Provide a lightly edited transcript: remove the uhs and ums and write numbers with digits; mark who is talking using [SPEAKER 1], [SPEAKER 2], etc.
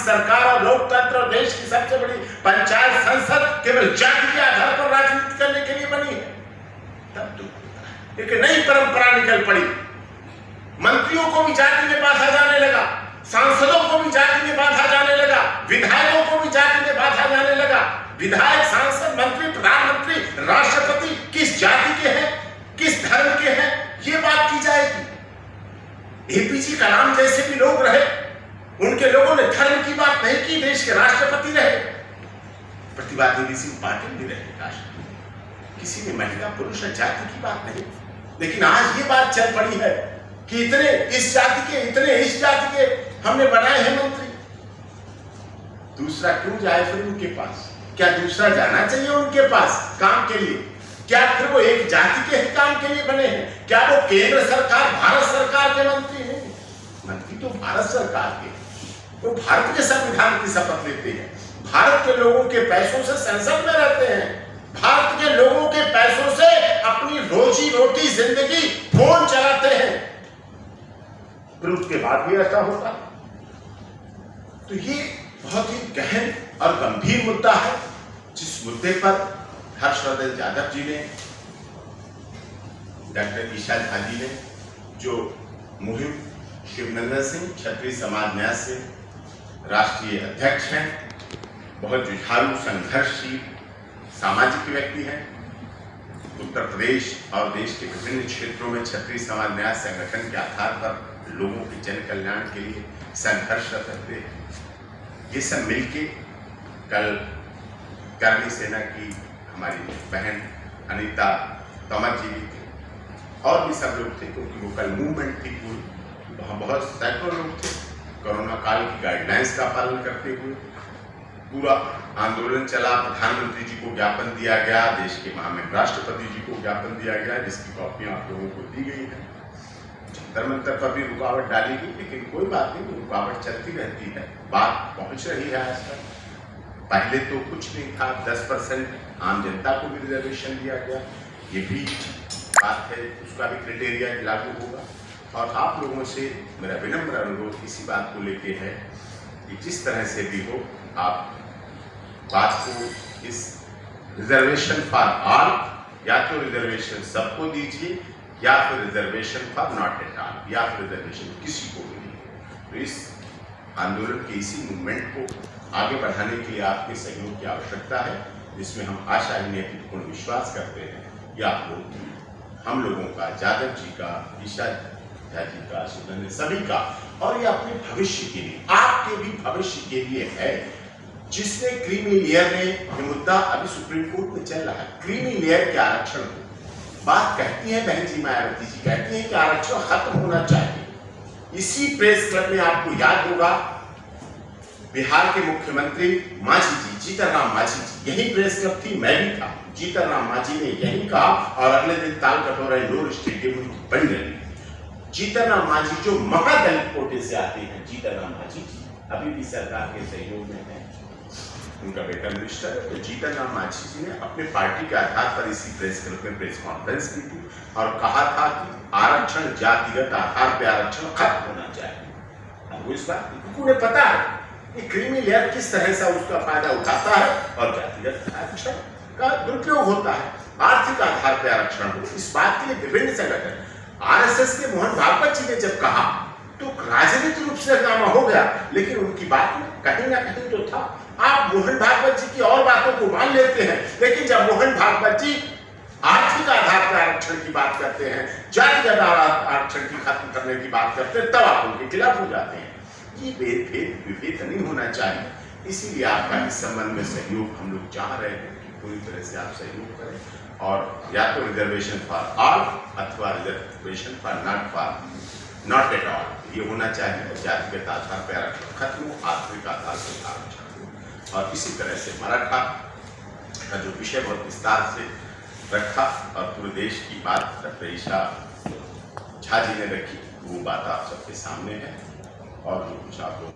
[SPEAKER 1] सरकार और लोकतंत्र और देश की सबसे बड़ी पंचायत संसद केवल जाति के आधार पर राजनीति करने के लिए बनी है, तब दुख होता है। एक नई परंपरा निकल पड़ी, मंत्रियों को भी जाति में बांधा जाने लगा, सांसदों को भी जाति में बांधा जाने लगा, विधायकों को भी जाति में बांधा जाने लगा। विधायक, सांसद, मंत्री, प्रधानमंत्री, राष्ट्रपति किस जाति के हैं, किस धर्म के हैं, ये बात की जाएगी। एपीजे कलाम जैसे भी लोग रहे, उनके लोगों ने धर्म की बात नहीं की, देश के राष्ट्रपति रहे। प्रतिभा देवी सिंह पाटिल भी रहे राष्ट्रपति, किसी ने महिला पुरुष जाति की बात नहीं। लेकिन आज ये बात चल पड़ी है कि इतने इस जाति के, इतने इस जाति के हमने बनाए हैं मंत्री। दूसरा क्यों जाए फिर उनके पास? क्या दूसरा जाना चाहिए उनके पास काम के लिए? क्या फिर वो एक जाति के ही काम के लिए बने हैं? क्या वो केंद्र सरकार, भारत सरकार के मंत्री नहीं? मंत्री तो भारत सरकार के, वो भारत के संविधान की शपथ लेते हैं, भारत के लोगों के पैसों से संसद में रहते हैं, भारत के लोगों के पैसों से अपनी रोजी रोटी जिंदगी फोन चलाते हैं, फिर उसके बाद भी ऐसा होता। तो ये बहुत ही गहन और गंभीर मुद्दा है, जिस मुद्दे पर हर्षवर्धन यादव जी ने, डॉक्टर ईशा झा जी ने, जो मुहिम शिवनंदन सिंह क्षत्रिय समाज न्यास से राष्ट्रीय अध्यक्ष हैं, बहुत जुझारू, संघर्षशील सामाजिक व्यक्ति हैं। उत्तर प्रदेश और देश के विभिन्न क्षेत्रों में क्षत्रिय समाज न्यास संगठन के आधार पर लोगों के जन कल्याण के लिए संघर्षरत रहते हैं। ये सब मिलके कल कर्णी सेना की हमारी बहन अनीता तोमर जी भी थी, और भी सब लोग थे, क्योंकि वो कल मूवमेंट थी पूरी, वहाँ बहुत सैकड़ों लोग थे। कोरोना काल की गाइडलाइंस का पालन करते हुए पूरा आंदोलन चला। प्रधानमंत्री जी को ज्ञापन दिया गया, देश के महामहिम राष्ट्रपति जी को ज्ञापन दिया गया, जिसकी कॉपियां आप लोगों को दी गई है। जंतर मंतर पर भी रुकावट डाली गई, लेकिन कोई बात नहीं, रुकावट चलती रहती है, बात पहुंच रही है आज तक। पहले तो कुछ नहीं था, 10% आम जनता को भी रिजर्वेशन दिया गया, ये भी बात है, उसका भी क्राइटेरिया लागू होगा। और आप लोगों से मेरा विनम्र अनुरोध इसी बात को लेके है कि जिस तरह से भी हो, आप बात को इस रिजर्वेशन फॉर ऑल, या तो रिजर्वेशन सबको दीजिए, या फिर reservation for not at all, या फिर रिजर्वेशन किसी को भी नहीं। तो इस आंदोलन के इसी मूवमेंट को आगे बढ़ाने के लिए आपके सहयोग की आवश्यकता है, जिसमें हम आशा ही पूर्ण विश्वास करते हैं कि आप लोग, हम लोगों का, यादव जी का, ईशा झा जी का, सुनंदन, सभी का, और ये अपने भविष्य के लिए, आपके भी भविष्य के लिए है। जिसने क्रीमी लेयर ने, ये मुद्दा अभी सुप्रीम कोर्ट में चल रहा है, क्रीमी लेयर के आरक्षण को बात कहती है बहन जी मायावती जी, कहती है कि आरक्षण खत्म होना चाहिए। इसी प्रेस क्लब में आपको याद होगा, बिहार के मुख्यमंत्री मांझी जी, जीतन राम मांझी जी, यही प्रेस क्लब थी, मैं भी था। जीतन राम मांझी ने यही कहा, और अगले दिन तालकटोरा इंडोर स्टेडियम बन रही। जीतन राम मांझी जो महादलित कोटे से आते हैं, जीतन राम मांझी जी अभी भी सरकार के सहयोग में है, उनका बेटा मिनिस्टर है। तो जीतन राम मांझी जी ने अपने पार्टी के आधार पर इसी प्रेस क्लब में प्रेस कॉन्फ्रेंस की थी और कहा था कि आरक्षण जातिगत आधार पर आरक्षण खत्म होना चाहिए। अब वो इस बात उन्हें पता है कि क्रीमी लेयर किस तरह से उसका फायदा उठाता है और जातिगत आरक्षण का दुरुपयोग होता है। आर्थिक आधार पर आरक्षण हो, इस बात के लिए विभिन्न संगठन, आरएसएस के मोहन भागवत जी ने जब कहा तो राजनीतिक रूप से हंगामा हो गया, लेकिन उनकी बात में कहीं ना कहीं तो था। आप मोहन भागवत जी की और बातों को मान लेते हैं, लेकिन जब मोहन भागवत जी आर्थिक आधार पर आरक्षण की बात करते हैं, जातिगत आरक्षण की खत्म करने की बात करते हैं, तब आप उनके खिलाफ हो जाते हैं। ये भेद विभेद नहीं होना चाहिए। इसीलिए आपका इस संबंध में सहयोग हम लोग चाह रहे हैं कि पूरी तरह से आप सहयोग करें, और या तो रिजर्वेशन फॉर ऑल अथवा reservation for not at all, ये होना चाहिए। जातिगत आधार पर आरक्षण खत्म हो, आर्थिक आधार पर आरक्षण हो। और इसी तरह से मराठा का जो विषय बहुत विस्तार से रखा और पूरे देश की बात डॉक्टर ईशा झा जी ने रखी, वो बात आप सबके सामने है। और जो कुछ आप लोग